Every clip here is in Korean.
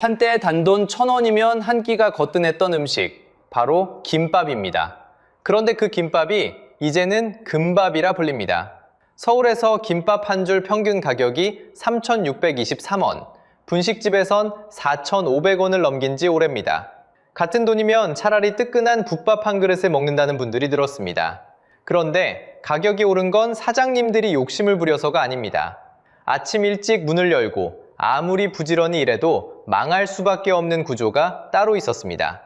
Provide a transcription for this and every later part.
한때 단돈 1,000원이면 한 끼가 거뜬했던 음식, 바로 김밥입니다. 그런데 그 김밥이 이제는 금밥이라 불립니다. 서울에서 김밥 한 줄 평균 가격이 3,623원, 분식집에선 4,500원을 넘긴 지 오래입니다. 같은 돈이면 차라리 뜨끈한 국밥 한 그릇에 먹는다는 분들이 늘었습니다. 그런데 가격이 오른 건 사장님들이 욕심을 부려서가 아닙니다. 아침 일찍 문을 열고 아무리 부지런히 일해도 망할 수밖에 없는 구조가 따로 있었습니다.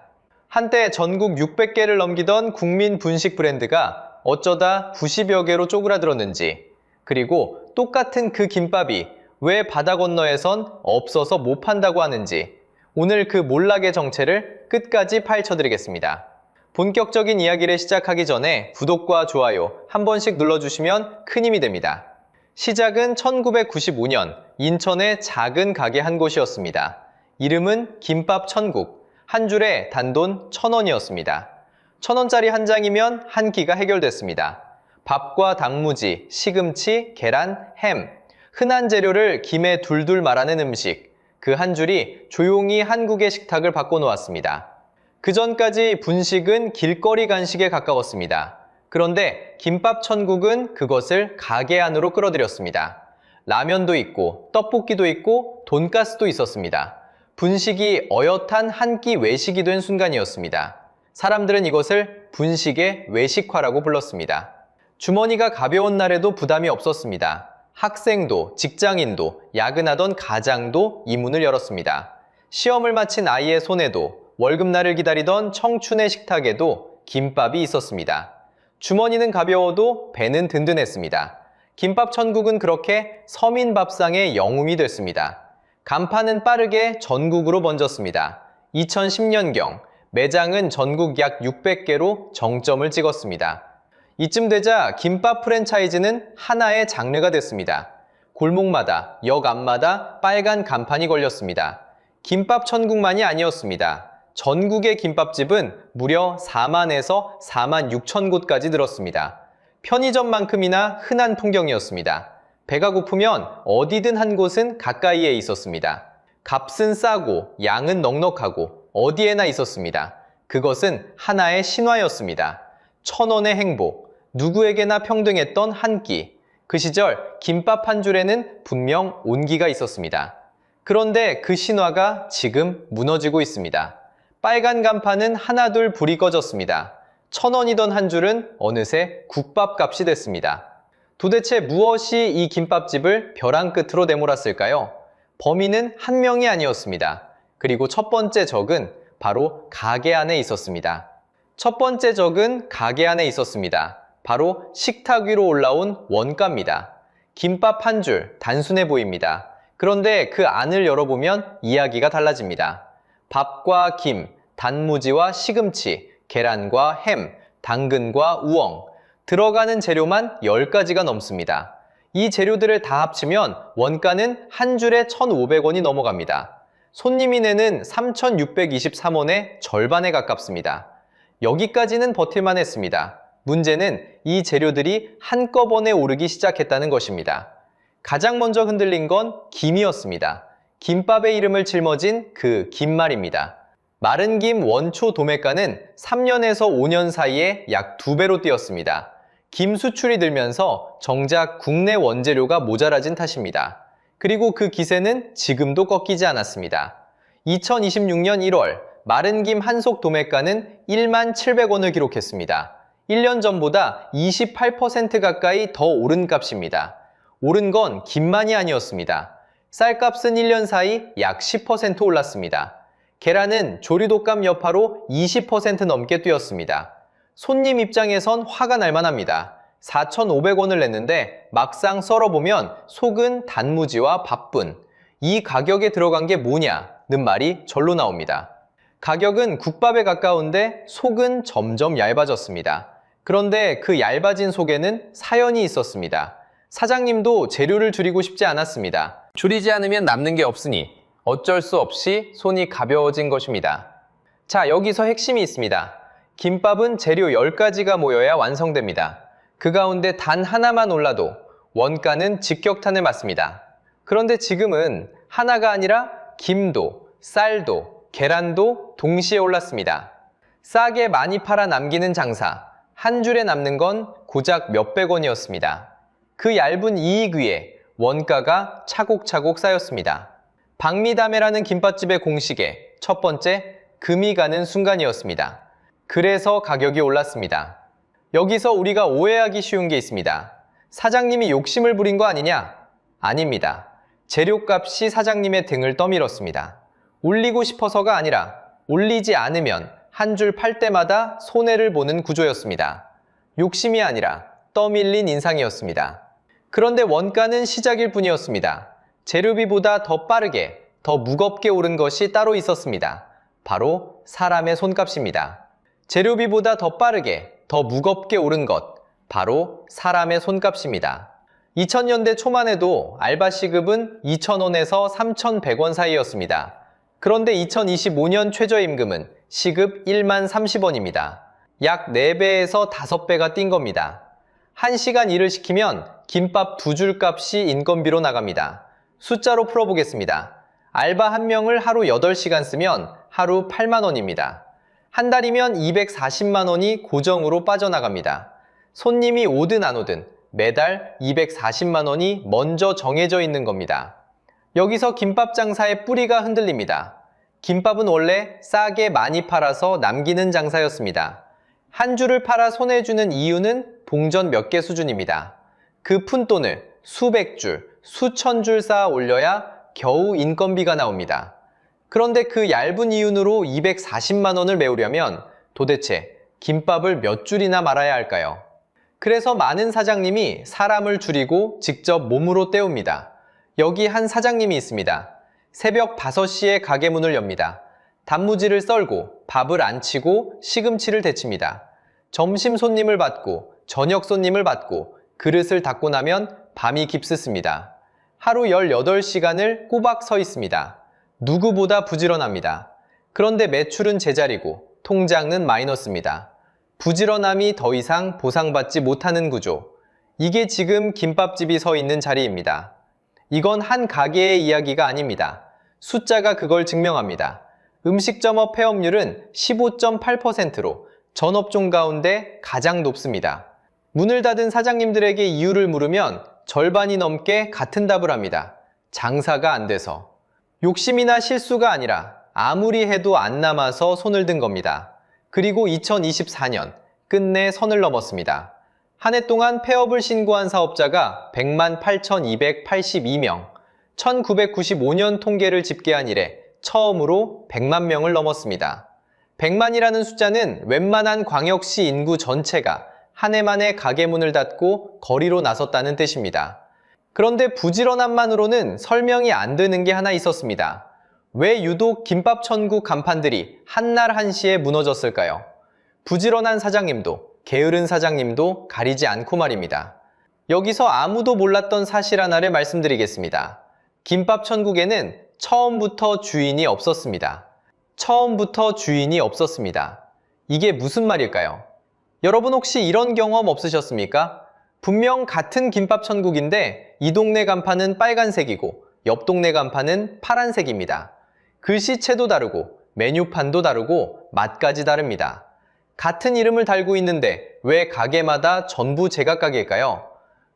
한때 전국 600개를 넘기던 국민 분식 브랜드가 어쩌다 90여 개로 쪼그라들었는지, 그리고 똑같은 그 김밥이 왜 바다 건너에선 없어서 못 판다고 하는지, 오늘 그 몰락의 정체를 끝까지 파헤쳐드리겠습니다. 본격적인 이야기를 시작하기 전에 구독과 좋아요 한 번씩 눌러주시면 큰 힘이 됩니다. 시작은 1995년 인천의 작은 가게 한 곳이었습니다. 이름은 김밥 천국, 한 줄에 단돈 1,000원이었습니다. 1,000원짜리 한 장이면 한 끼가 해결됐습니다. 밥과 단무지, 시금치, 계란, 햄, 흔한 재료를 김에 둘둘 말아낸 음식, 그 한 줄이 조용히 한국의 식탁을 바꿔놓았습니다. 그 전까지 분식은 길거리 간식에 가까웠습니다. 그런데 김밥 천국은 그것을 가게 안으로 끌어들였습니다. 라면도 있고 떡볶이도 있고 돈가스도 있었습니다. 분식이 어엿한 한 끼 외식이 된 순간이었습니다. 사람들은 이것을 분식의 외식화라고 불렀습니다. 주머니가 가벼운 날에도 부담이 없었습니다. 학생도, 직장인도, 야근하던 가장도 이 문을 열었습니다. 시험을 마친 아이의 손에도, 월급날을 기다리던 청춘의 식탁에도 김밥이 있었습니다. 주머니는 가벼워도 배는 든든했습니다. 김밥 천국은 그렇게 서민 밥상의 영웅이 됐습니다. 간판은 빠르게 전국으로 번졌습니다. 2010년경 매장은 전국 약 600개로 정점을 찍었습니다. 이쯤 되자 김밥 프랜차이즈는 하나의 장르가 됐습니다. 골목마다, 역 앞마다 빨간 간판이 걸렸습니다. 김밥 천국만이 아니었습니다. 전국의 김밥집은 무려 4만에서 4만 6천 곳까지 늘었습니다. 편의점만큼이나 흔한 풍경이었습니다. 배가 고프면 어디든 한 곳은 가까이에 있었습니다. 값은 싸고 양은 넉넉하고 어디에나 있었습니다. 그것은 하나의 신화였습니다. 1,000원의 행복, 누구에게나 평등했던 한 끼. 그 시절 김밥 한 줄에는 분명 온기가 있었습니다. 그런데 그 신화가 지금 무너지고 있습니다. 빨간 간판은 하나둘 불이 꺼졌습니다. 1,000원이던 한 줄은 어느새 국밥값이 됐습니다. 도대체 무엇이 이 김밥집을 벼랑 끝으로 내몰았을까요? 범인은 한 명이 아니었습니다. 그리고 첫 번째 적은 바로 가게 안에 있었습니다. 첫 번째 적은 가게 안에 있었습니다. 바로 식탁 위로 올라온 원가입니다. 김밥 한 줄, 단순해 보입니다. 그런데 그 안을 열어보면 이야기가 달라집니다. 밥과 김, 단무지와 시금치, 계란과 햄, 당근과 우엉, 들어가는 재료만 10가지가 넘습니다. 이 재료들을 다 합치면 원가는 한 줄에 1,500원이 넘어갑니다. 손님이 내는 3,623원의 절반에 가깝습니다. 여기까지는 버틸만 했습니다. 문제는 이 재료들이 한꺼번에 오르기 시작했다는 것입니다. 가장 먼저 흔들린 건 김이었습니다. 김밥의 이름을 짊어진 그 김말입니다. 마른 김 원초 도매가는 3년에서 5년 사이에 약 2배로 뛰었습니다. 김 수출이 늘면서 정작 국내 원재료가 모자라진 탓입니다. 그리고 그 기세는 지금도 꺾이지 않았습니다. 2026년 1월 마른 김 한속 도매가는 17,700원을 기록했습니다. 1년 전보다 28% 가까이 더 오른 값입니다. 오른 건 김만이 아니었습니다. 쌀값은 1년 사이 약 10% 올랐습니다. 계란은 조리독감 여파로 20% 넘게 뛰었습니다. 손님 입장에선 화가 날 만합니다. 4,500원을 냈는데 막상 썰어보면 속은 단무지와 밥뿐. 이 가격에 들어간 게 뭐냐는 말이 절로 나옵니다. 가격은 국밥에 가까운데 속은 점점 얇아졌습니다. 그런데 그 얇아진 속에는 사연이 있었습니다. 사장님도 재료를 줄이고 싶지 않았습니다. 줄이지 않으면 남는 게 없으니 어쩔 수 없이 손이 가벼워진 것입니다. 자, 여기서 핵심이 있습니다. 김밥은 재료 10가지가 모여야 완성됩니다. 그 가운데 단 하나만 올라도 원가는 직격탄을 맞습니다. 그런데 지금은 하나가 아니라 김도, 쌀도, 계란도 동시에 올랐습니다. 싸게 많이 팔아 남기는 장사, 한 줄에 남는 건 고작 몇백 원이었습니다. 그 얇은 이익 위에 원가가 차곡차곡 쌓였습니다. 박미담회라는 김밥집의 공식에 첫 번째, 금이 가는 순간이었습니다. 그래서 가격이 올랐습니다. 여기서 우리가 오해하기 쉬운 게 있습니다. 사장님이 욕심을 부린 거 아니냐? 아닙니다. 재료값이 사장님의 등을 떠밀었습니다. 올리고 싶어서가 아니라 올리지 않으면 한 줄 팔 때마다 손해를 보는 구조였습니다. 욕심이 아니라 떠밀린 인상이었습니다. 그런데 원가는 시작일 뿐이었습니다. 재료비보다 더 빠르게, 더 무겁게 오른 것이 따로 있었습니다. 바로 사람의 손값입니다. 재료비보다 더 빠르게, 더 무겁게 오른 것, 바로 사람의 손값입니다. 2000년대 초만 해도 알바 시급은 2,000원에서 3,100원 사이였습니다. 그런데 2025년 최저임금은 시급 1만 30원입니다. 약 4배에서 5배가 뛴 겁니다. 1시간 일을 시키면 김밥 2줄 값이 인건비로 나갑니다. 숫자로 풀어보겠습니다. 알바 1명을 하루 8시간 쓰면 하루 8만 원입니다. 한 달이면 240만 원이 고정으로 빠져나갑니다. 손님이 오든 안 오든 매달 240만 원이 먼저 정해져 있는 겁니다. 여기서 김밥 장사의 뿌리가 흔들립니다. 김밥은 원래 싸게 많이 팔아서 남기는 장사였습니다. 한 줄을 팔아 손해주는 이유는 봉전 몇 개 수준입니다. 그 푼돈을 수백 줄, 수천 줄 쌓아 올려야 겨우 인건비가 나옵니다. 그런데 그 얇은 이윤으로 240만 원을 메우려면 도대체 김밥을 몇 줄이나 말아야 할까요? 그래서 많은 사장님이 사람을 줄이고 직접 몸으로 때웁니다. 여기 한 사장님이 있습니다. 새벽 5시에 가게 문을 엽니다. 단무지를 썰고 밥을 안 치고 시금치를 데칩니다. 점심 손님을 받고 저녁 손님을 받고 그릇을 닦고 나면 밤이 깊습니다. 하루 18시간을 꼬박 서 있습니다. 누구보다 부지런합니다. 그런데 매출은 제자리고 통장은 마이너스입니다. 부지런함이 더 이상 보상받지 못하는 구조. 이게 지금 김밥집이 서 있는 자리입니다. 이건 한 가게의 이야기가 아닙니다. 숫자가 그걸 증명합니다. 음식점업 폐업률은 15.8%로 전업종 가운데 가장 높습니다. 문을 닫은 사장님들에게 이유를 물으면 절반이 넘게 같은 답을 합니다. 장사가 안 돼서. 욕심이나 실수가 아니라 아무리 해도 안 남아서 손을 든 겁니다. 그리고 2024년 끝내 선을 넘었습니다. 한 해 동안 폐업을 신고한 사업자가 100만 8,282명, 1995년 통계를 집계한 이래 처음으로 100만 명을 넘었습니다. 100만이라는 숫자는 웬만한 광역시 인구 전체가 한 해 만에 가게 문을 닫고 거리로 나섰다는 뜻입니다. 그런데 부지런함만으로는 설명이 안 되는 게 하나 있었습니다. 왜 유독 김밥천국 간판들이 한날 한시에 무너졌을까요? 부지런한 사장님도 게으른 사장님도 가리지 않고 말입니다. 여기서 아무도 몰랐던 사실 하나를 말씀드리겠습니다. 김밥천국에는 처음부터 주인이 없었습니다. 처음부터 주인이 없었습니다. 이게 무슨 말일까요? 여러분 혹시 이런 경험 없으셨습니까? 분명 같은 김밥천국인데 이 동네 간판은 빨간색이고 옆 동네 간판은 파란색입니다. 글씨체도 다르고 메뉴판도 다르고 맛까지 다릅니다. 같은 이름을 달고 있는데 왜 가게마다 전부 제각각일까요?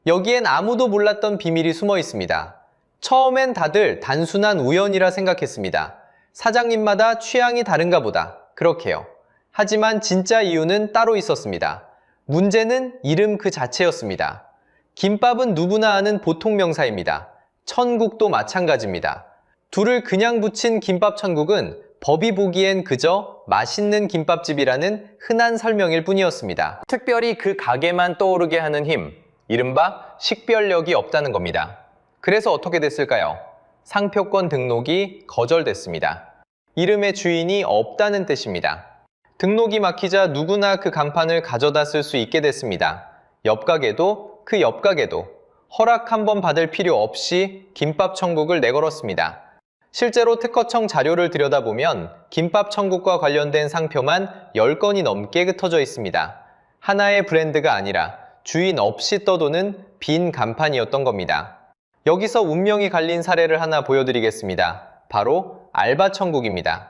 여기엔 아무도 몰랐던 비밀이 숨어 있습니다. 처음엔 다들 단순한 우연이라 생각했습니다. 사장님마다 취향이 다른가 보다. 그렇게요. 하지만 진짜 이유는 따로 있었습니다. 문제는 이름 그 자체였습니다. 김밥은 누구나 아는 보통 명사입니다. 천국도 마찬가지입니다. 둘을 그냥 붙인 김밥천국은 법이 보기엔 그저 맛있는 김밥집이라는 흔한 설명일 뿐이었습니다. 특별히 그 가게만 떠오르게 하는 힘, 이른바 식별력이 없다는 겁니다. 그래서 어떻게 됐을까요? 상표권 등록이 거절됐습니다. 이름의 주인이 없다는 뜻입니다. 등록이 막히자 누구나 그 간판을 가져다 쓸 수 있게 됐습니다. 옆 가게도 그 옆 가게도 허락 한번 받을 필요 없이 김밥천국을 내걸었습니다. 실제로 특허청 자료를 들여다보면 김밥천국과 관련된 상표만 10건이 넘게 흩어져 있습니다. 하나의 브랜드가 아니라 주인 없이 떠도는 빈 간판이었던 겁니다. 여기서 운명이 갈린 사례를 하나 보여드리겠습니다. 바로 알바 천국입니다.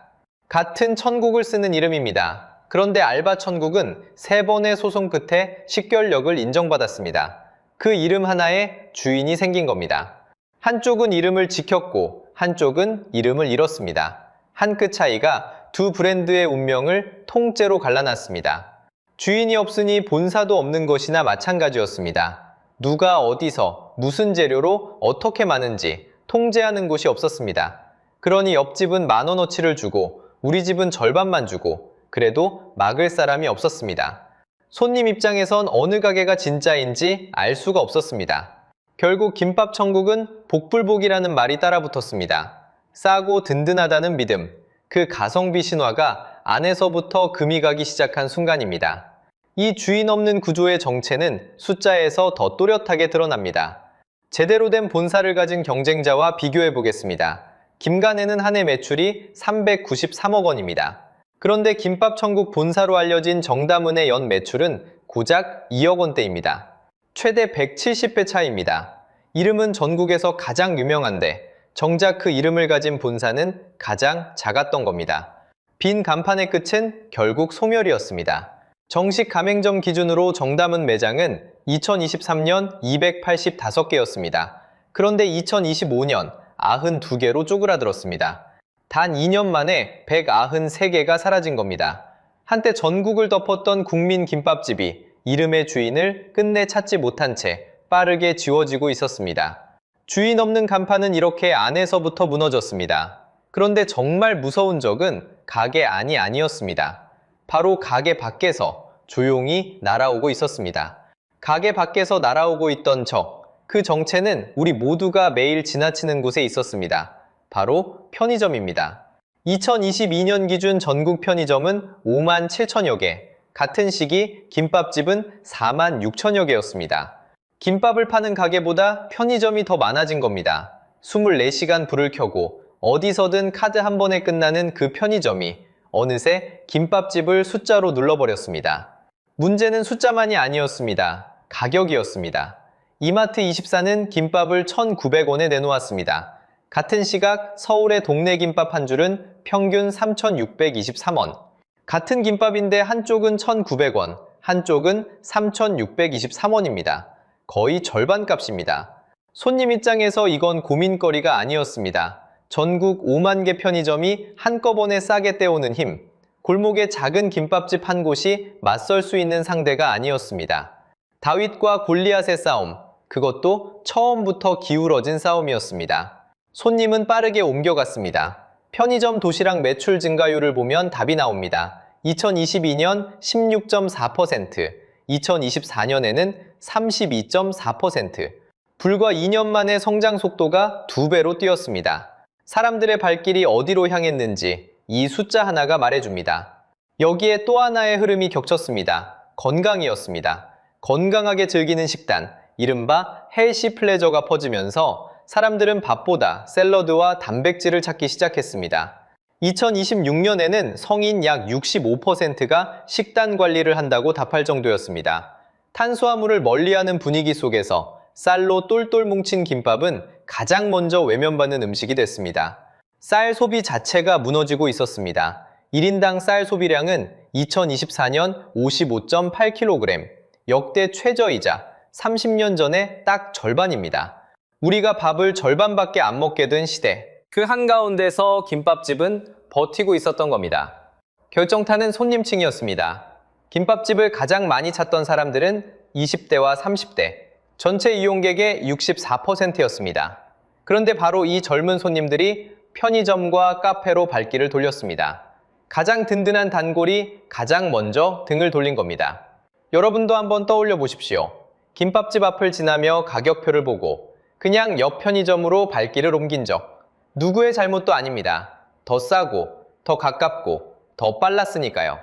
같은 천국을 쓰는 이름입니다. 그런데 알바 천국은 3번의 소송 끝에 식결력을 인정받았습니다. 그 이름 하나에 주인이 생긴 겁니다. 한쪽은 이름을 지켰고 한쪽은 이름을 잃었습니다. 한 끗 차이가 두 브랜드의 운명을 통째로 갈라놨습니다. 주인이 없으니 본사도 없는 것이나 마찬가지였습니다. 누가 어디서 무슨 재료로 어떻게 마는지 통제하는 곳이 없었습니다. 그러니 옆집은 10,000원어치를 주고 우리 집은 절반만 주고 그래도 막을 사람이 없었습니다. 손님 입장에선 어느 가게가 진짜인지 알 수가 없었습니다. 결국 김밥 천국은 복불복이라는 말이 따라붙었습니다. 싸고 든든하다는 믿음, 그 가성비 신화가 안에서부터 금이 가기 시작한 순간입니다. 이 주인 없는 구조의 정체는 숫자에서 더 또렷하게 드러납니다. 제대로 된 본사를 가진 경쟁자와 비교해 보겠습니다. 김간에는 한 해 매출이 393억 원입니다. 그런데 김밥천국 본사로 알려진 정다문의 연 매출은 고작 2억 원대입니다. 최대 170배 차이입니다. 이름은 전국에서 가장 유명한데 정작 그 이름을 가진 본사는 가장 작았던 겁니다. 빈 간판의 끝은 결국 소멸이었습니다. 정식 가맹점 기준으로 정다문 매장은 2023년 285개였습니다. 그런데 2025년 92개로 쪼그라들었습니다. 단 2년 만에 193개가 사라진 겁니다. 한때 전국을 덮었던 국민 김밥집이 이름의 주인을 끝내 찾지 못한 채 빠르게 지워지고 있었습니다. 주인 없는 간판은 이렇게 안에서부터 무너졌습니다. 그런데 정말 무서운 적은 가게 안이 아니었습니다. 바로 가게 밖에서 조용히 날아오고 있었습니다. 가게 밖에서 날아오고 있던 적, 그 정체는 우리 모두가 매일 지나치는 곳에 있었습니다. 바로 편의점입니다. 2022년 기준 전국 편의점은 5만 7천여 개, 같은 시기 김밥집은 4만 6천여 개였습니다. 김밥을 파는 가게보다 편의점이 더 많아진 겁니다. 24시간 불을 켜고 어디서든 카드 한 번에 끝나는 그 편의점이 어느새 김밥집을 숫자로 눌러버렸습니다. 문제는 숫자만이 아니었습니다. 가격이었습니다. 이마트24는 김밥을 1,900원에 내놓았습니다. 같은 시각 서울의 동네 김밥 한 줄은 평균 3,623원. 같은 김밥인데 한쪽은 1,900원, 한쪽은 3,623원입니다. 거의 절반 값입니다. 손님 입장에서 이건 고민거리가 아니었습니다. 전국 5만 개 편의점이 한꺼번에 싸게 떼오는 힘, 골목의 작은 김밥집 한 곳이 맞설 수 있는 상대가 아니었습니다. 다윗과 골리앗의 싸움, 그것도 처음부터 기울어진 싸움이었습니다. 손님은 빠르게 옮겨갔습니다. 편의점 도시락 매출 증가율을 보면 답이 나옵니다. 2022년 16.4%, 2024년에는 32.4%. 불과 2년 만에 성장 속도가 2배로 뛰었습니다. 사람들의 발길이 어디로 향했는지 이 숫자 하나가 말해줍니다. 여기에 또 하나의 흐름이 겹쳤습니다. 건강이었습니다. 건강하게 즐기는 식단, 이른바 헬시 플레저가 퍼지면서 사람들은 밥보다 샐러드와 단백질을 찾기 시작했습니다. 2026년에는 성인 약 65%가 식단 관리를 한다고 답할 정도였습니다. 탄수화물을 멀리하는 분위기 속에서 쌀로 똘똘 뭉친 김밥은 가장 먼저 외면받는 음식이 됐습니다. 쌀 소비 자체가 무너지고 있었습니다. 1인당 쌀 소비량은 2024년 55.8kg, 역대 최저이자 30년 전에 딱 절반입니다. 우리가 밥을 절반밖에 안 먹게 된 시대, 그 한가운데서 김밥집은 버티고 있었던 겁니다. 결정타는 손님층이었습니다. 김밥집을 가장 많이 찾던 사람들은 20대와 30대, 전체 이용객의 64%였습니다. 그런데 바로 이 젊은 손님들이 편의점과 카페로 발길을 돌렸습니다. 가장 든든한 단골이 가장 먼저 등을 돌린 겁니다. 여러분도 한번 떠올려 보십시오. 김밥집 앞을 지나며 가격표를 보고 그냥 옆 편의점으로 발길을 옮긴 적. 누구의 잘못도 아닙니다. 더 싸고, 더 가깝고, 더 빨랐으니까요.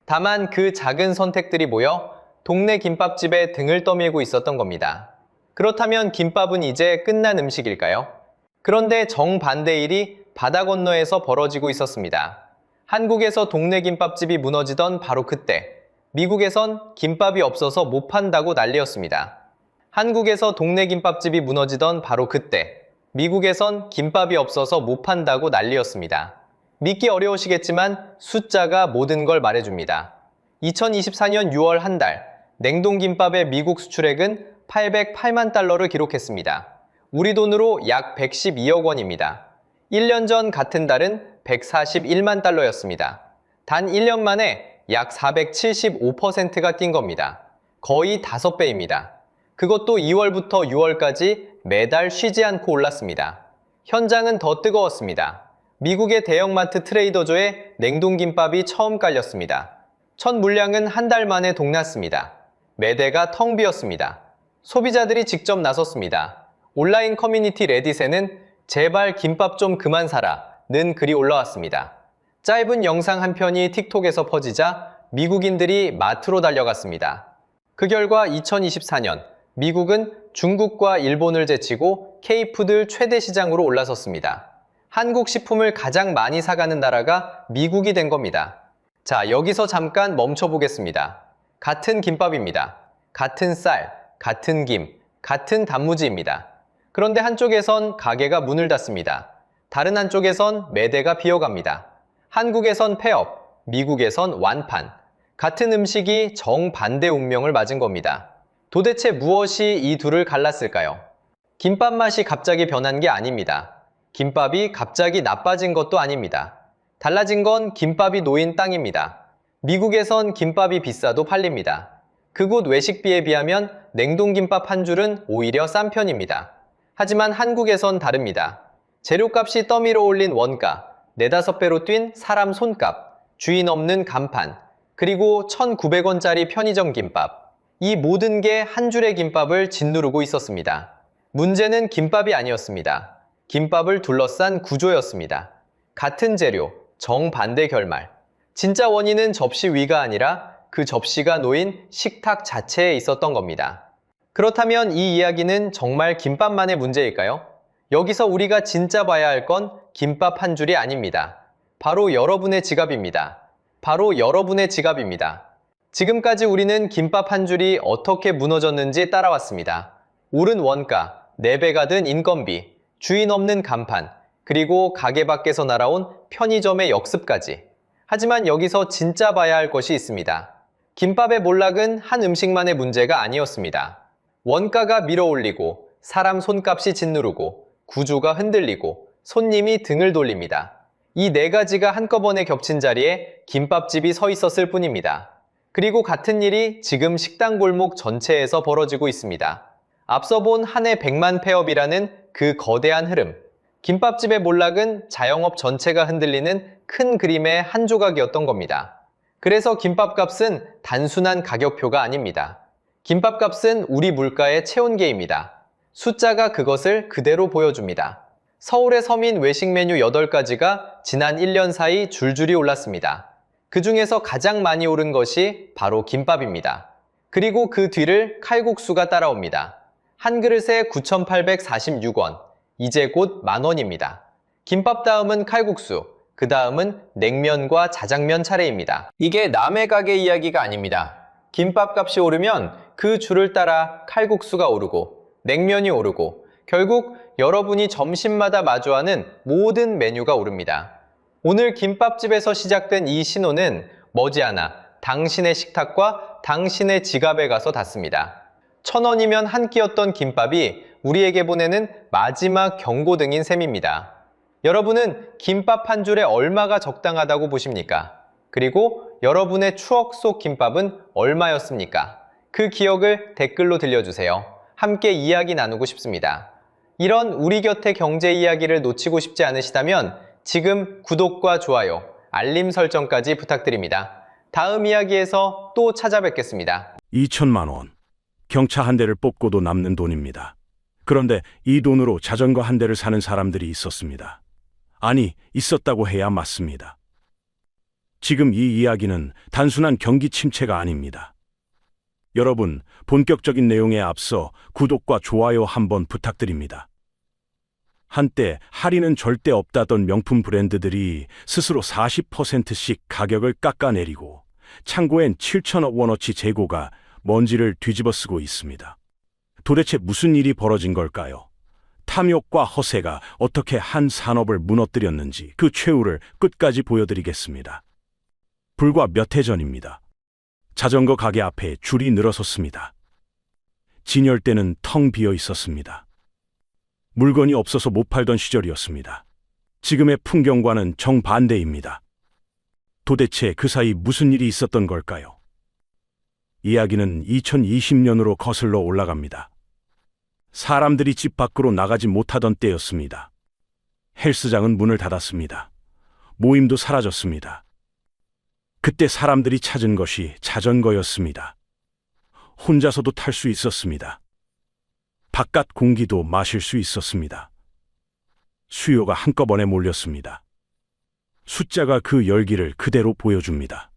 다만 그 작은 선택들이 모여 동네 김밥집에 등을 떠밀고 있었던 겁니다. 그렇다면 김밥은 이제 끝난 음식일까요? 그런데 정반대의 일이 바다 건너에서 벌어지고 있었습니다. 한국에서 동네 김밥집이 무너지던 바로 그때, 미국에선 김밥이 없어서 못 판다고 난리였습니다. 한국에서 동네 김밥집이 무너지던 바로 그때, 미국에선 김밥이 없어서 못 판다고 난리였습니다. 믿기 어려우시겠지만 숫자가 모든 걸 말해줍니다. 2024년 6월 한 달, 냉동김밥의 미국 수출액은 808만 달러를 기록했습니다. 우리 돈으로 약 112억 원입니다. 1년 전 같은 달은 141만 달러였습니다. 단 1년 만에 약 475%가 뛴 겁니다. 거의 5배입니다. 그것도 2월부터 6월까지 매달 쉬지 않고 올랐습니다. 현장은 더 뜨거웠습니다. 미국의 대형마트 트레이더조에 냉동김밥이 처음 깔렸습니다. 첫 물량은 한 달 만에 동났습니다. 매대가 텅 비었습니다. 소비자들이 직접 나섰습니다. 온라인 커뮤니티 레딧에는 제발 김밥 좀 그만 사라 는 글이 올라왔습니다. 짧은 영상 한 편이 틱톡에서 퍼지자 미국인들이 마트로 달려갔습니다. 그 결과 2024년 미국은 중국과 일본을 제치고 K푸드 최대 시장으로 올라섰습니다. 한국 식품을 가장 많이 사가는 나라가 미국이 된 겁니다. 자, 여기서 잠깐 멈춰보겠습니다. 같은 김밥입니다. 같은 쌀, 같은 김, 같은 단무지입니다. 그런데 한쪽에선 가게가 문을 닫습니다. 다른 한쪽에선 매대가 비어갑니다. 한국에선 폐업, 미국에선 완판. 같은 음식이 정반대 운명을 맞은 겁니다. 도대체 무엇이 이 둘을 갈랐을까요? 김밥 맛이 갑자기 변한 게 아닙니다. 김밥이 갑자기 나빠진 것도 아닙니다. 달라진 건 김밥이 놓인 땅입니다. 미국에선 김밥이 비싸도 팔립니다. 그곳 외식비에 비하면 냉동김밥 한 줄은 오히려 싼 편입니다. 하지만 한국에선 다릅니다. 재료값이 떠밀어 올린 원가, 4~5배로 뛴 사람 손값, 주인 없는 간판, 그리고 1,900원짜리 편의점 김밥. 이 모든 게 한 줄의 김밥을 짓누르고 있었습니다. 문제는 김밥이 아니었습니다. 김밥을 둘러싼 구조였습니다. 같은 재료, 정반대 결말. 진짜 원인은 접시 위가 아니라 그 접시가 놓인 식탁 자체에 있었던 겁니다. 그렇다면 이 이야기는 정말 김밥만의 문제일까요? 여기서 우리가 진짜 봐야 할 건 김밥 한 줄이 아닙니다. 바로 여러분의 지갑입니다. 바로 여러분의 지갑입니다. 지금까지 우리는 김밥 한 줄이 어떻게 무너졌는지 따라왔습니다. 오른 원가, 4배가 든 인건비, 주인 없는 간판, 그리고 가게 밖에서 날아온 편의점의 역습까지. 하지만 여기서 진짜 봐야 할 것이 있습니다. 김밥의 몰락은 한 음식만의 문제가 아니었습니다. 원가가 밀어올리고, 사람 손값이 짓누르고, 구조가 흔들리고, 손님이 등을 돌립니다. 이 4가지가 한꺼번에 겹친 자리에 김밥집이 서 있었을 뿐입니다. 그리고 같은 일이 지금 식당 골목 전체에서 벌어지고 있습니다. 앞서 본 한 해 100만 폐업이라는 그 거대한 흐름. 김밥집의 몰락은 자영업 전체가 흔들리는 큰 그림의 한 조각이었던 겁니다. 그래서 김밥값은 단순한 가격표가 아닙니다. 김밥값은 우리 물가의 체온계입니다. 숫자가 그것을 그대로 보여줍니다. 서울의 서민 외식 메뉴 8가지가 지난 1년 사이 줄줄이 올랐습니다. 그 중에서 가장 많이 오른 것이 바로 김밥입니다. 그리고 그 뒤를 칼국수가 따라옵니다. 한 그릇에 9,846원, 이제 곧 10,000원입니다. 김밥 다음은 칼국수, 그 다음은 냉면과 자장면 차례입니다. 이게 남의 가게 이야기가 아닙니다. 김밥 값이 오르면 그 줄을 따라 칼국수가 오르고 냉면이 오르고 결국 여러분이 점심마다 마주하는 모든 메뉴가 오릅니다. 오늘 김밥집에서 시작된 이 신호는 머지않아 당신의 식탁과 당신의 지갑에 가서 닿습니다. 1,000원이면 한 끼였던 김밥이 우리에게 보내는 마지막 경고등인 셈입니다. 여러분은 김밥 한 줄에 얼마가 적당하다고 보십니까? 그리고 여러분의 추억 속 김밥은 얼마였습니까? 그 기억을 댓글로 들려주세요. 함께 이야기 나누고 싶습니다. 이런 우리 곁의 경제 이야기를 놓치고 싶지 않으시다면 지금 구독과 좋아요, 알림 설정까지 부탁드립니다. 다음 이야기에서 또 찾아뵙겠습니다. 2천만 원. 경차 한 대를 뽑고도 남는 돈입니다. 그런데 이 돈으로 자전거 한 대를 사는 사람들이 있었습니다. 아니, 있었다고 해야 맞습니다. 지금 이 이야기는 단순한 경기 침체가 아닙니다. 여러분, 본격적인 내용에 앞서 구독과 좋아요 한번 부탁드립니다. 한때 할인은 절대 없다던 명품 브랜드들이 스스로 40%씩 가격을 깎아내리고 창고엔 7천억 원어치 재고가 먼지를 뒤집어 쓰고 있습니다. 도대체 무슨 일이 벌어진 걸까요? 탐욕과 허세가 어떻게 한 산업을 무너뜨렸는지 그 최후를 끝까지 보여드리겠습니다. 불과 몇 해 전입니다. 자전거 가게 앞에 줄이 늘어섰습니다. 진열대는 텅 비어 있었습니다. 물건이 없어서 못 팔던 시절이었습니다. 지금의 풍경과는 정반대입니다. 도대체 그 사이 무슨 일이 있었던 걸까요? 이야기는 2020년으로 거슬러 올라갑니다. 사람들이 집 밖으로 나가지 못하던 때였습니다. 헬스장은 문을 닫았습니다. 모임도 사라졌습니다. 그때 사람들이 찾은 것이 자전거였습니다. 혼자서도 탈 수 있었습니다. 바깥 공기도 마실 수 있었습니다. 수요가 한꺼번에 몰렸습니다. 숫자가 그 열기를 그대로 보여줍니다.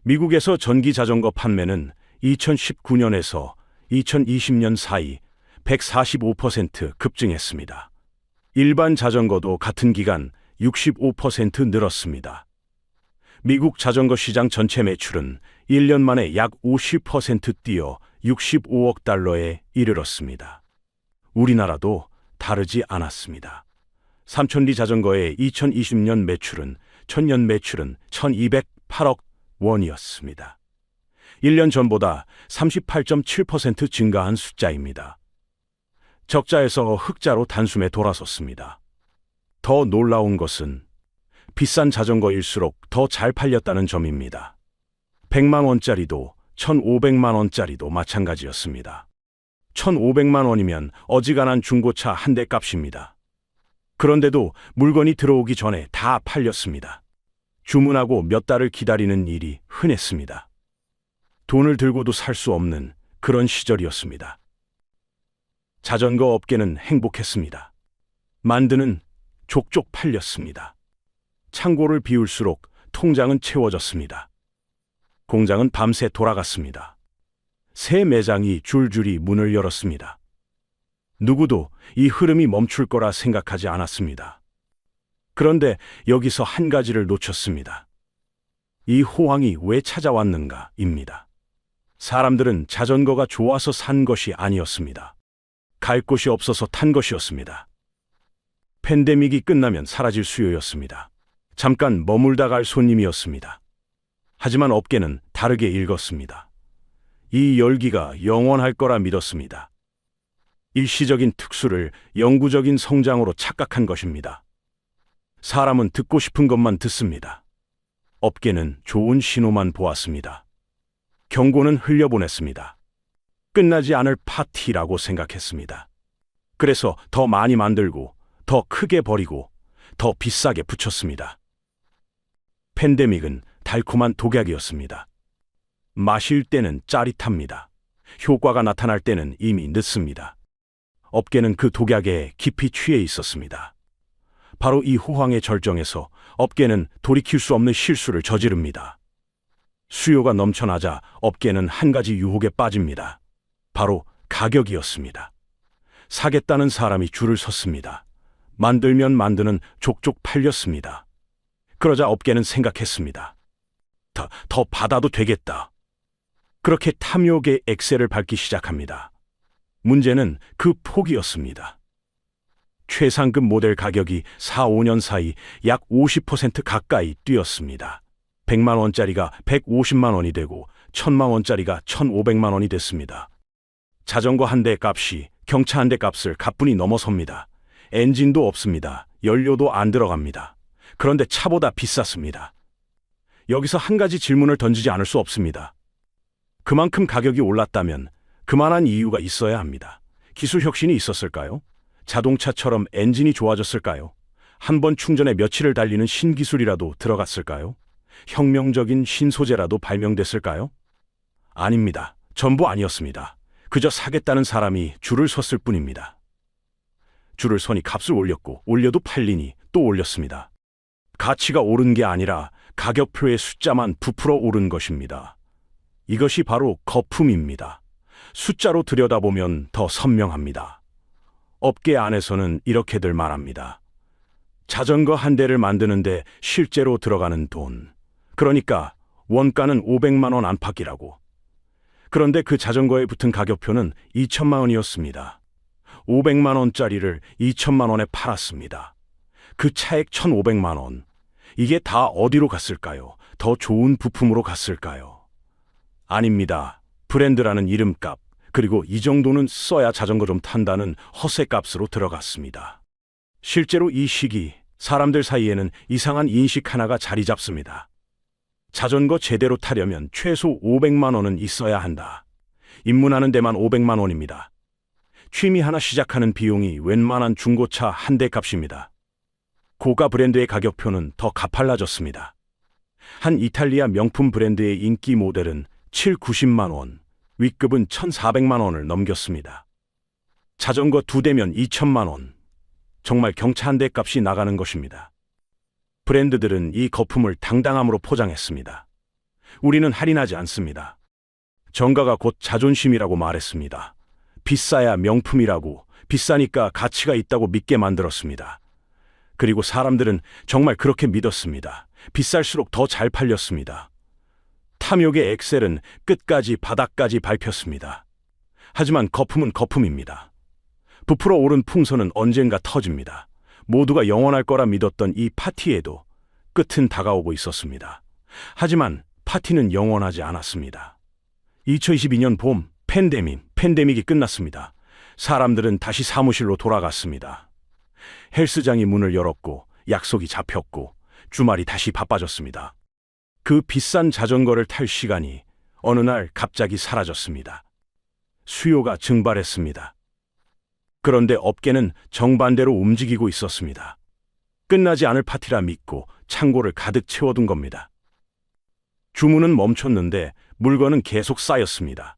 미국에서 전기 자전거 판매는 2019년에서 2020년 사이 145% 급증했습니다. 일반 자전거도 같은 기간 65% 늘었습니다. 미국 자전거 시장 전체 매출은 1년 만에 약 50% 뛰어 65억 달러에 이르렀습니다. 우리나라도 다르지 않았습니다. 삼천리 자전거의 2020년 매출은 전년 매출은 1,208억 원이었습니다. 1년 전보다 38.7% 증가한 숫자입니다. 적자에서 흑자로 단숨에 돌아섰습니다. 더 놀라운 것은 비싼 자전거일수록 더 잘 팔렸다는 점입니다. 100만 원짜리도 1,500만 원짜리도 마찬가지였습니다. 1,500만 원이면 어지간한 중고차 한 대 값입니다. 그런데도 물건이 들어오기 전에 다 팔렸습니다. 주문하고 몇 달을 기다리는 일이 흔했습니다. 돈을 들고도 살 수 없는 그런 시절이었습니다. 자전거 업계는 행복했습니다. 만드는 족족 팔렸습니다. 창고를 비울수록 통장은 채워졌습니다. 공장은 밤새 돌아갔습니다. 새 매장이 줄줄이 문을 열었습니다. 누구도 이 흐름이 멈출 거라 생각하지 않았습니다. 그런데 여기서 한 가지를 놓쳤습니다. 이 호황이 왜 찾아왔는가입니다. 사람들은 자전거가 좋아서 산 것이 아니었습니다. 갈 곳이 없어서 탄 것이었습니다. 팬데믹이 끝나면 사라질 수요였습니다. 잠깐 머물다 갈 손님이었습니다. 하지만 업계는 다르게 읽었습니다. 이 열기가 영원할 거라 믿었습니다. 일시적인 특수를 영구적인 성장으로 착각한 것입니다. 사람은 듣고 싶은 것만 듣습니다. 업계는 좋은 신호만 보았습니다. 경고는 흘려보냈습니다. 끝나지 않을 파티라고 생각했습니다. 그래서 더 많이 만들고, 더 크게 버리고, 더 비싸게 붙였습니다. 팬데믹은 달콤한 독약이었습니다. 마실 때는 짜릿합니다. 효과가 나타날 때는 이미 늦습니다. 업계는 그 독약에 깊이 취해 있었습니다. 바로 이 호황의 절정에서 업계는 돌이킬 수 없는 실수를 저지릅니다. 수요가 넘쳐나자 업계는 한 가지 유혹에 빠집니다. 바로 가격이었습니다. 사겠다는 사람이 줄을 섰습니다. 만들면 만드는 족족 팔렸습니다. 그러자 업계는 생각했습니다. 더 받아도 되겠다. 그렇게 탐욕의 엑셀을 밟기 시작합니다. 문제는 그 폭이었습니다. 최상급 모델 가격이 4, 5년 사이 약 50% 가까이 뛰었습니다. 100만 원짜리가 150만 원이 되고 1000만 원짜리가 1500만 원이 됐습니다. 자전거 한 대 값이 경차 한 대 값을 가뿐히 넘어섭니다. 엔진도 없습니다. 연료도 안 들어갑니다. 그런데 차보다 비쌌습니다. 여기서 한 가지 질문을 던지지 않을 수 없습니다. 그만큼 가격이 올랐다면 그만한 이유가 있어야 합니다. 기술 혁신이 있었을까요? 자동차처럼 엔진이 좋아졌을까요? 한 번 충전에 며칠을 달리는 신기술이라도 들어갔을까요? 혁명적인 신소재라도 발명됐을까요? 아닙니다. 전부 아니었습니다. 그저 사겠다는 사람이 줄을 섰을 뿐입니다. 줄을 서니 값을 올렸고 올려도 팔리니 또 올렸습니다. 가치가 오른 게 아니라 가격표의 숫자만 부풀어 오른 것입니다. 이것이 바로 거품입니다. 숫자로 들여다보면 더 선명합니다. 업계 안에서는 이렇게들 말합니다. 자전거 한 대를 만드는데 실제로 들어가는 돈, 그러니까 원가는 500만 원 안팎이라고. 그런데 그 자전거에 붙은 가격표는 2천만 원이었습니다. 500만 원짜리를 2천만 원에 팔았습니다. 그 차액 1,500만 원. 이게 다 어디로 갔을까요? 더 좋은 부품으로 갔을까요? 아닙니다. 브랜드라는 이름값, 그리고 이 정도는 써야 자전거 좀 탄다는 허세값으로 들어갔습니다. 실제로 이 시기 사람들 사이에는 이상한 인식 하나가 자리 잡습니다. 자전거 제대로 타려면 최소 500만 원은 있어야 한다. 입문하는 데만 500만 원입니다. 취미 하나 시작하는 비용이 웬만한 중고차 한 대 값입니다. 고가 브랜드의 가격표는 더 가팔라졌습니다. 한 이탈리아 명품 브랜드의 인기 모델은 90만 원, 윗급은 1,400만 원을 넘겼습니다. 자전거 2대면 2천만 원. 정말 경차 한 대 값이 나가는 것입니다. 브랜드들은 이 거품을 당당함으로 포장했습니다. 우리는 할인하지 않습니다. 정가가 곧 자존심이라고 말했습니다. 비싸야 명품이라고, 비싸니까 가치가 있다고 믿게 만들었습니다. 그리고 사람들은 정말 그렇게 믿었습니다. 비쌀수록 더 잘 팔렸습니다. 탐욕의 엑셀은 끝까지 바닥까지 밟혔습니다. 하지만 거품은 거품입니다. 부풀어 오른 풍선은 언젠가 터집니다. 모두가 영원할 거라 믿었던 이 파티에도 끝은 다가오고 있었습니다. 하지만 파티는 영원하지 않았습니다. 2022년 봄, 팬데믹이 끝났습니다. 사람들은 다시 사무실로 돌아갔습니다. 헬스장이 문을 열었고 약속이 잡혔고 주말이 다시 바빠졌습니다. 그 비싼 자전거를 탈 시간이 어느 날 갑자기 사라졌습니다. 수요가 증발했습니다. 그런데 업계는 정반대로 움직이고 있었습니다. 끝나지 않을 파티라 믿고 창고를 가득 채워둔 겁니다. 주문은 멈췄는데 물건은 계속 쌓였습니다.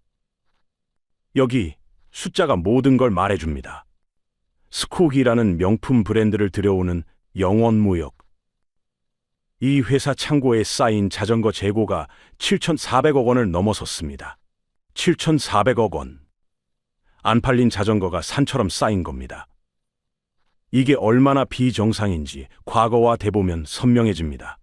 여기 숫자가 모든 걸 말해줍니다. 스콕이라는 명품 브랜드를 들여오는 영원무역. 이 회사 창고에 쌓인 자전거 재고가 7,400억 원을 넘어섰습니다. 7,400억 원. 안 팔린 자전거가 산처럼 쌓인 겁니다. 이게 얼마나 비정상인지 과거와 대보면 선명해집니다.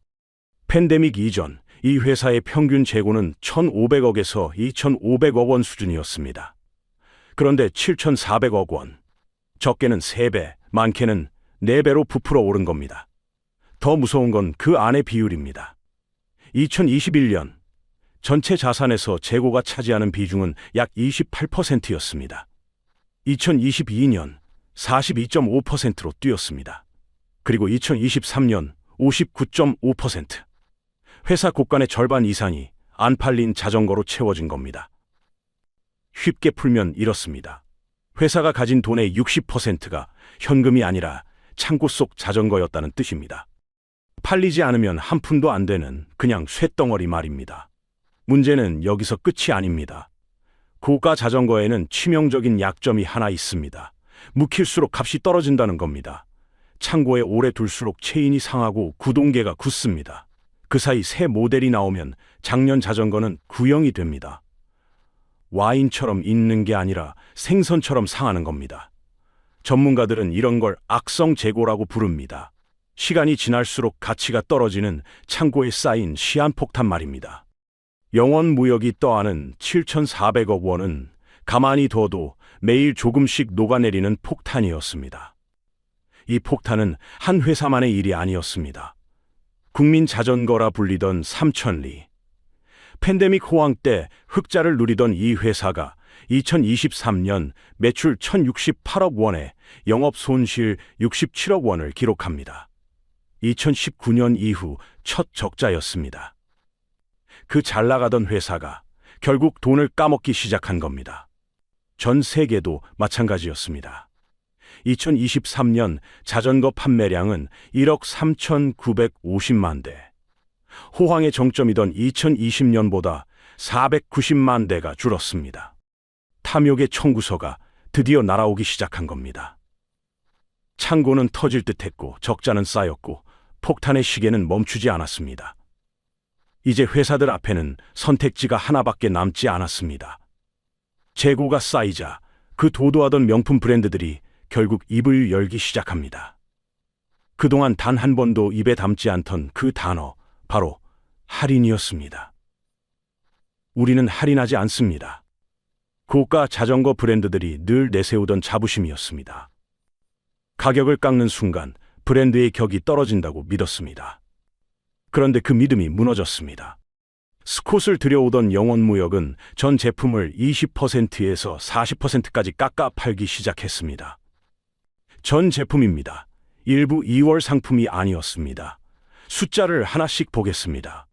팬데믹 이전, 이 회사의 평균 재고는 1,500억에서 2,500억 원 수준이었습니다. 그런데 7,400억 원. 적게는 3배, 많게는 4배로 부풀어 오른 겁니다. 더 무서운 건 그 안의 비율입니다. 2021년 전체 자산에서 재고가 차지하는 비중은 약 28%였습니다. 2022년 42.5%로 뛰었습니다. 그리고 2023년 59.5%. 회사 곳간의 절반 이상이 안 팔린 자전거로 채워진 겁니다. 쉽게 풀면 이렇습니다. 회사가 가진 돈의 60%가 현금이 아니라 창고 속 자전거였다는 뜻입니다. 팔리지 않으면 한 푼도 안 되는 그냥 쇳덩어리 말입니다. 문제는 여기서 끝이 아닙니다. 고가 자전거에는 치명적인 약점이 하나 있습니다. 묵힐수록 값이 떨어진다는 겁니다. 창고에 오래 둘수록 체인이 상하고 구동계가 굳습니다. 그 사이 새 모델이 나오면 작년 자전거는 구형이 됩니다. 와인처럼 있는 게 아니라 생선처럼 상하는 겁니다. 전문가들은 이런 걸 악성 재고라고 부릅니다. 시간이 지날수록 가치가 떨어지는 창고에 쌓인 시한폭탄 말입니다. 영원무역이 떠안은 7,400억 원은 가만히 둬도 매일 조금씩 녹아내리는 폭탄이었습니다. 이 폭탄은 한 회사만의 일이 아니었습니다. 국민 자전거라 불리던 삼천리. 팬데믹 호황 때 흑자를 누리던 이 회사가 2023년 매출 1,068억 원에 영업 손실 67억 원을 기록합니다. 2019년 이후 첫 적자였습니다. 그 잘 나가던 회사가 결국 돈을 까먹기 시작한 겁니다. 전 세계도 마찬가지였습니다. 2023년 자전거 판매량은 1억 3,950만 대. 호황의 정점이던 2020년보다 490만 대가 줄었습니다. 탐욕의 청구서가 드디어 날아오기 시작한 겁니다. 창고는 터질 듯했고 적자는 쌓였고 폭탄의 시계는 멈추지 않았습니다. 이제 회사들 앞에는 선택지가 하나밖에 남지 않았습니다. 재고가 쌓이자 그 도도하던 명품 브랜드들이 결국 입을 열기 시작합니다. 그동안 단 한 번도 입에 담지 않던 그 단어, 바로 할인이었습니다. 우리는 할인하지 않습니다. 고가 자전거 브랜드들이 늘 내세우던 자부심이었습니다. 가격을 깎는 순간 브랜드의 격이 떨어진다고 믿었습니다. 그런데 그 믿음이 무너졌습니다. 스콧을 들여오던 영원무역은 전 제품을 20%에서 40%까지 깎아 팔기 시작했습니다. 전 제품입니다. 일부 2월 상품이 아니었습니다. 숫자를 하나씩 보겠습니다.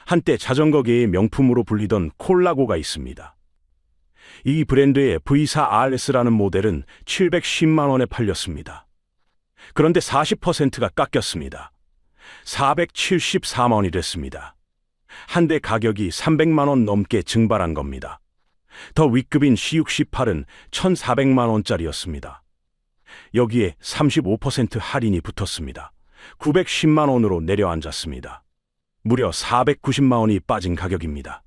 한때 자전거계의 명품으로 불리던 콜라고가 있습니다. 이 브랜드의 V4RS라는 모델은 710만 원에 팔렸습니다. 그런데 40%가 깎였습니다. 474만 원이 됐습니다. 한 대 가격이 300만 원 넘게 증발한 겁니다. 더 윗급인 C68은 1,400만 원짜리였습니다. 여기에 35% 할인이 붙었습니다. 910만 원으로 내려앉았습니다. 무려 490만 원이 빠진 가격입니다.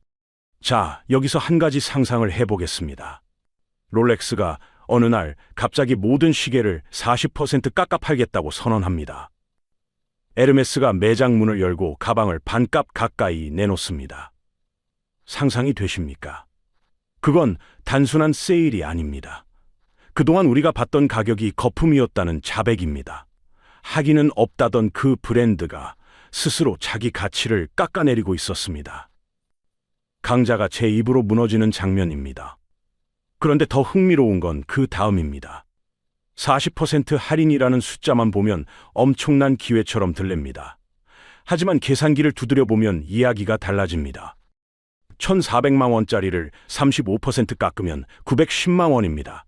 자, 여기서 한 가지 상상을 해보겠습니다. 롤렉스가 어느 날 갑자기 모든 시계를 40% 깎아 팔겠다고 선언합니다. 에르메스가 매장 문을 열고 가방을 반값 가까이 내놓습니다. 상상이 되십니까? 그건 단순한 세일이 아닙니다. 그동안 우리가 봤던 가격이 거품이었다는 자백입니다. 하기는 없다던 그 브랜드가 스스로 자기 가치를 깎아내리고 있었습니다. 강자가 제 입으로 무너지는 장면입니다. 그런데 더 흥미로운 건 그 다음입니다. 40% 할인이라는 숫자만 보면 엄청난 기회처럼 들립니다. 하지만 계산기를 두드려 보면 이야기가 달라집니다. 1,400만 원짜리를 35% 깎으면 910만 원입니다.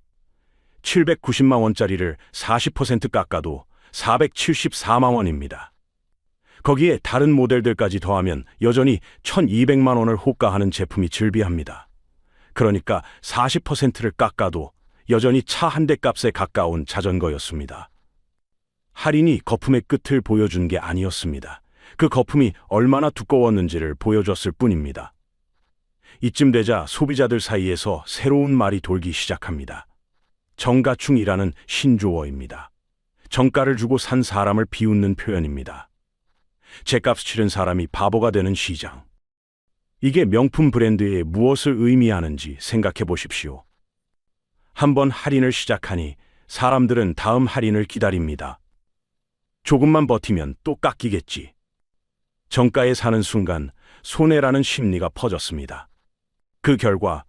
790만 원짜리를 40% 깎아도 474만 원입니다. 거기에 다른 모델들까지 더하면 여전히 1,200만 원을 호가하는 제품이 즐비합니다. 그러니까 40%를 깎아도 여전히 차 한 대 값에 가까운 자전거였습니다. 할인이 거품의 끝을 보여준 게 아니었습니다. 그 거품이 얼마나 두꺼웠는지를 보여줬을 뿐입니다. 이쯤 되자 소비자들 사이에서 새로운 말이 돌기 시작합니다. 정가충이라는 신조어입니다. 정가를 주고 산 사람을 비웃는 표현입니다. 제값 치른 사람이 바보가 되는 시장. 이게 명품 브랜드에 무엇을 의미하는지 생각해 보십시오. 한번 할인을 시작하니 사람들은 다음 할인을 기다립니다. 조금만 버티면 또 깎이겠지. 정가에 사는 순간 손해라는 심리가 퍼졌습니다. 그 결과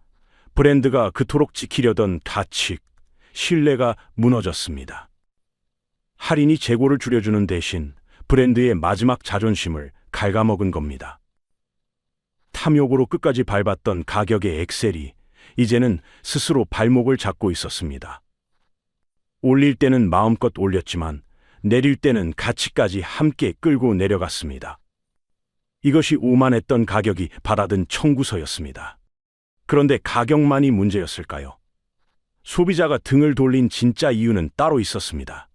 브랜드가 그토록 지키려던 가치, 신뢰가 무너졌습니다. 할인이 재고를 줄여주는 대신 브랜드의 마지막 자존심을 갉아먹은 겁니다. 탐욕으로 끝까지 밟았던 가격의 엑셀이 이제는 스스로 발목을 잡고 있었습니다. 올릴 때는 마음껏 올렸지만 내릴 때는 가치까지 함께 끌고 내려갔습니다. 이것이 오만했던 가격이 받아든 청구서였습니다. 그런데 가격만이 문제였을까요? 소비자가 등을 돌린 진짜 이유는 따로 있었습니다.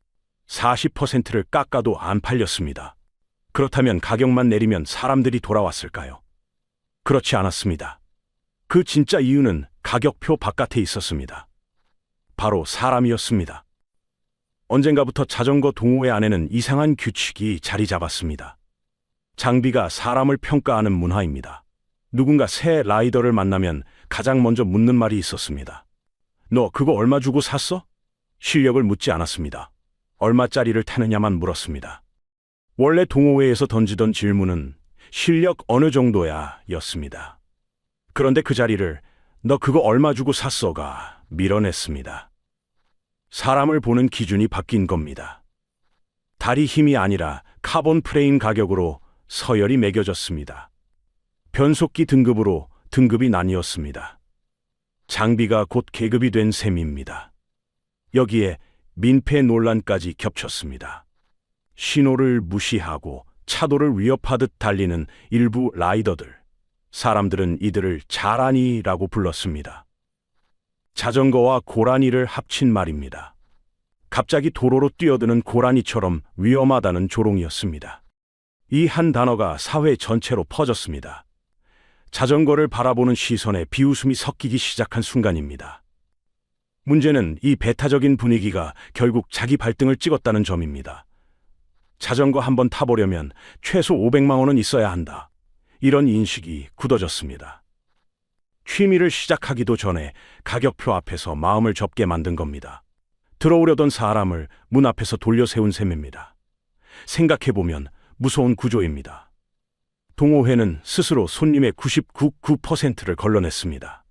40%를 깎아도 안 팔렸습니다. 그렇다면 가격만 내리면 사람들이 돌아왔을까요? 그렇지 않았습니다. 그 진짜 이유는 가격표 바깥에 있었습니다. 바로 사람이었습니다. 언젠가부터 자전거 동호회 안에는 이상한 규칙이 자리 잡았습니다. 장비가 사람을 평가하는 문화입니다. 누군가 새 라이더를 만나면 가장 먼저 묻는 말이 있었습니다. 너 그거 얼마 주고 샀어? 실력을 묻지 않았습니다. 얼마짜리를 타느냐만 물었습니다. 원래 동호회에서 던지던 질문은 실력 어느 정도야 였습니다. 그런데 그 자리를 너 그거 얼마 주고 샀어가 밀어냈습니다. 사람을 보는 기준이 바뀐 겁니다. 다리 힘이 아니라 카본 프레임 가격으로 서열이 매겨졌습니다. 변속기 등급으로 등급이 나뉘었습니다. 장비가 곧 계급이 된 셈입니다. 여기에 민폐 논란까지 겹쳤습니다. 신호를 무시하고 차도를 위협하듯 달리는 일부 라이더들. 사람들은 이들을 자라니라고 불렀습니다. 자전거와 고라니를 합친 말입니다. 갑자기 도로로 뛰어드는 고라니처럼 위험하다는 조롱이었습니다. 이 한 단어가 사회 전체로 퍼졌습니다. 자전거를 바라보는 시선에 비웃음이 섞이기 시작한 순간입니다. 문제는 이 배타적인 분위기가 결국 자기 발등을 찍었다는 점입니다. 자전거 한번 타보려면 최소 500만 원은 있어야 한다. 이런 인식이 굳어졌습니다. 취미를 시작하기도 전에 가격표 앞에서 마음을 접게 만든 겁니다. 들어오려던 사람을 문 앞에서 돌려 세운 셈입니다. 생각해보면 무서운 구조입니다. 동호회는 스스로 손님의 99.9%를 걸러냈습니다.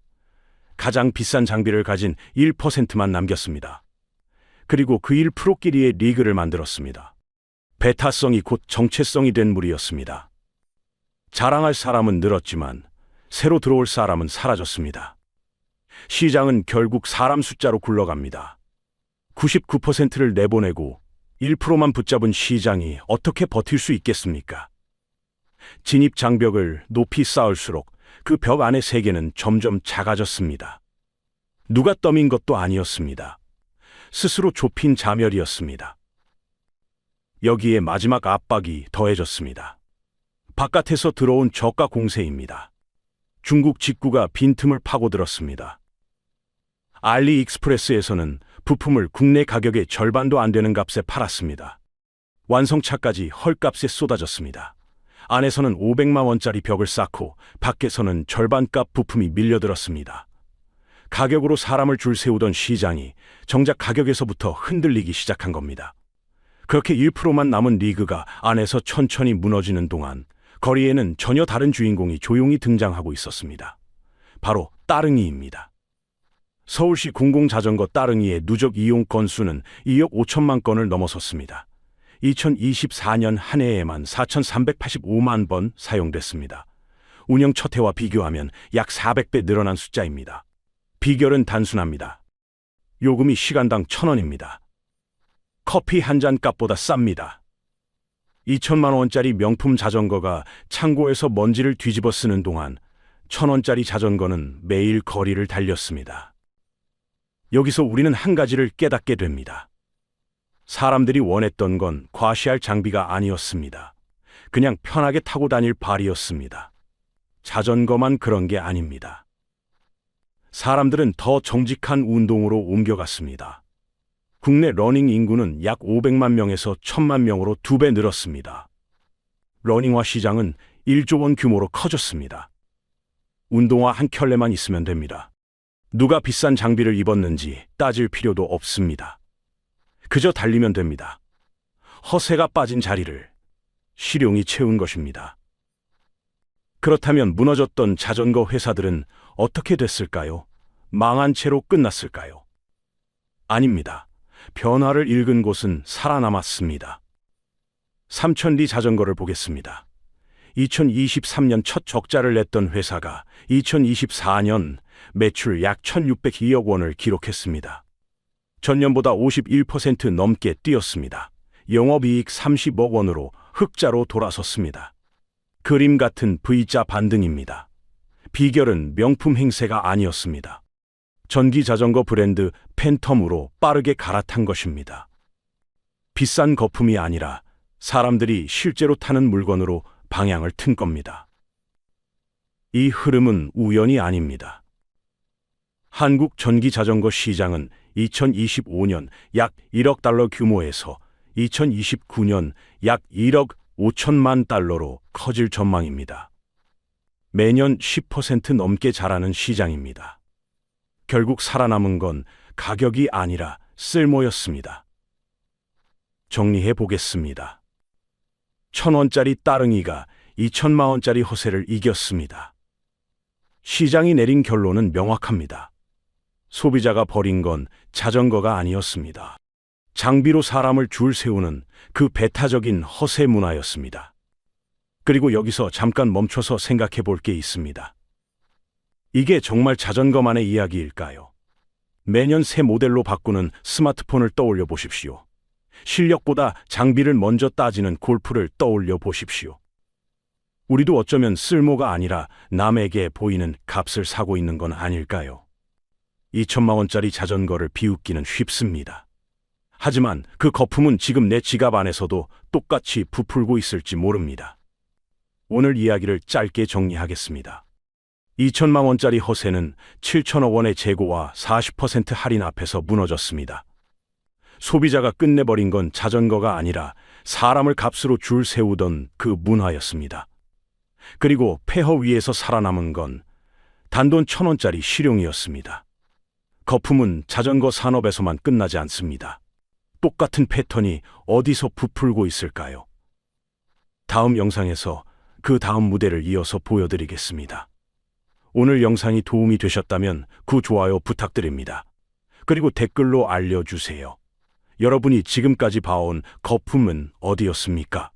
가장 비싼 장비를 가진 1%만 남겼습니다. 그리고 그 1%끼리의 리그를 만들었습니다. 배타성이 곧 정체성이 된 무리였습니다. 자랑할 사람은 늘었지만 새로 들어올 사람은 사라졌습니다. 시장은 결국 사람 숫자로 굴러갑니다. 99%를 내보내고 1%만 붙잡은 시장이 어떻게 버틸 수 있겠습니까? 진입 장벽을 높이 쌓을수록 그 벽 안의 세계는 점점 작아졌습니다. 누가 떠민 것도 아니었습니다. 스스로 좁힌 자멸이었습니다. 여기에 마지막 압박이 더해졌습니다. 바깥에서 들어온 저가 공세입니다. 중국 직구가 빈틈을 파고들었습니다. 알리익스프레스에서는 부품을 국내 가격의 절반도 안 되는 값에 팔았습니다. 완성차까지 헐값에 쏟아졌습니다. 안에서는 500만 원짜리 벽을 쌓고 밖에서는 절반값 부품이 밀려들었습니다. 가격으로 사람을 줄 세우던 시장이 정작 가격에서부터 흔들리기 시작한 겁니다. 그렇게 1%만 남은 리그가 안에서 천천히 무너지는 동안 거리에는 전혀 다른 주인공이 조용히 등장하고 있었습니다. 바로 따릉이입니다. 서울시 공공자전거 따릉이의 누적 이용 건수는 2억 5천만 건을 넘어섰습니다. 2024년 한 해에만 4,385만 번 사용됐습니다. 운영 첫 해와 비교하면 약 400배 늘어난 숫자입니다. 비결은 단순합니다. 요금이 시간당 1,000원입니다. 커피 한 잔 값보다 쌉니다. 2천만 원짜리 명품 자전거가 창고에서 먼지를 뒤집어 쓰는 동안 1,000원짜리 자전거는 매일 거리를 달렸습니다. 여기서 우리는 한 가지를 깨닫게 됩니다. 사람들이 원했던 건 과시할 장비가 아니었습니다. 그냥 편하게 타고 다닐 발이었습니다. 자전거만 그런 게 아닙니다. 사람들은 더 정직한 운동으로 옮겨갔습니다. 국내 러닝 인구는 약 500만 명에서 1,000만 명으로 2배 늘었습니다. 러닝화 시장은 1조 원 규모로 커졌습니다. 운동화 한 켤레만 있으면 됩니다. 누가 비싼 장비를 입었는지 따질 필요도 없습니다. 그저 달리면 됩니다. 허세가 빠진 자리를 실용이 채운 것입니다. 그렇다면 무너졌던 자전거 회사들은 어떻게 됐을까요? 망한 채로 끝났을까요? 아닙니다. 변화를 읽은 곳은 살아남았습니다. 삼천리 자전거를 보겠습니다. 2023년 첫 적자를 냈던 회사가 2024년 매출 약 1,602억 원을 기록했습니다. 전년보다 51% 넘게 뛰었습니다. 영업이익 30억 원으로 흑자로 돌아섰습니다. 그림 같은 V자 반등입니다. 비결은 명품 행세가 아니었습니다. 전기 자전거 브랜드 팬텀으로 빠르게 갈아탄 것입니다. 비싼 거품이 아니라 사람들이 실제로 타는 물건으로 방향을 튼 겁니다. 이 흐름은 우연이 아닙니다. 한국 전기 자전거 시장은 2025년 약 1억 달러 규모에서 2029년 약 1억 5천만 달러로 커질 전망입니다. 매년 10% 넘게 자라는 시장입니다. 결국 살아남은 건 가격이 아니라 쓸모였습니다. 정리해 보겠습니다. 1,000원짜리 따릉이가 2천만 원짜리 허세를 이겼습니다. 시장이 내린 결론은 명확합니다. 소비자가 버린 건 자전거가 아니었습니다. 장비로 사람을 줄 세우는 그 배타적인 허세 문화였습니다. 그리고 여기서 잠깐 멈춰서 생각해 볼 게 있습니다. 이게 정말 자전거만의 이야기일까요? 매년 새 모델로 바꾸는 스마트폰을 떠올려 보십시오. 실력보다 장비를 먼저 따지는 골프를 떠올려 보십시오. 우리도 어쩌면 쓸모가 아니라 남에게 보이는 값을 사고 있는 건 아닐까요? 2천만 원짜리 자전거를 비웃기는 쉽습니다. 하지만 그 거품은 지금 내 지갑 안에서도 똑같이 부풀고 있을지 모릅니다. 오늘 이야기를 짧게 정리하겠습니다. 2천만 원짜리 허세는 7천억 원의 재고와 40% 할인 앞에서 무너졌습니다. 소비자가 끝내버린 건 자전거가 아니라 사람을 값으로 줄 세우던 그 문화였습니다. 그리고 폐허 위에서 살아남은 건 단돈 1,000원짜리 실용이었습니다. 거품은 자전거 산업에서만 끝나지 않습니다. 똑같은 패턴이 어디서 부풀고 있을까요? 다음 영상에서 그 다음 무대를 이어서 보여드리겠습니다. 오늘 영상이 도움이 되셨다면 구독, 좋아요 부탁드립니다. 그리고 댓글로 알려주세요. 여러분이 지금까지 봐온 거품은 어디였습니까?